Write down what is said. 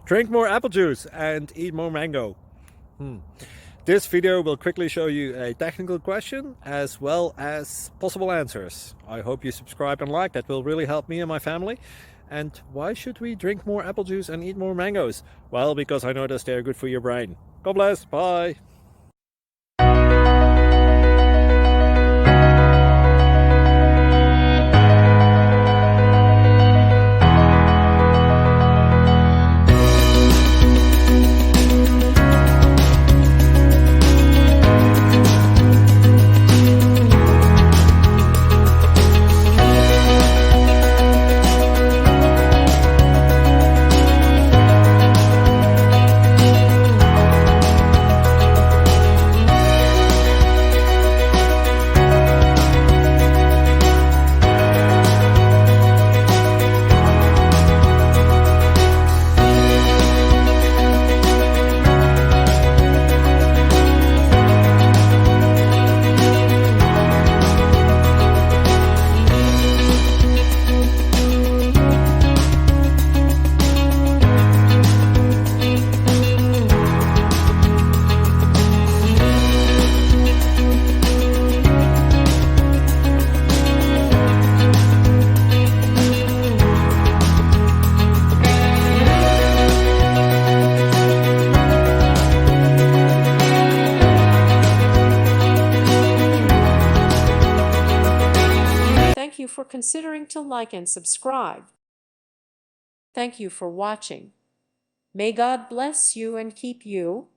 Drink more apple juice and eat more mango. This video will quickly show you a technical question as well as possible answers. I hope you subscribe and like, that will really help me and my family. And why should we drink more apple juice and eat more mangoes? Well, because I noticed they're good for your brain. God bless, bye! Thank you for considering to like and subscribe. Thank you for watching. May God bless you and keep you.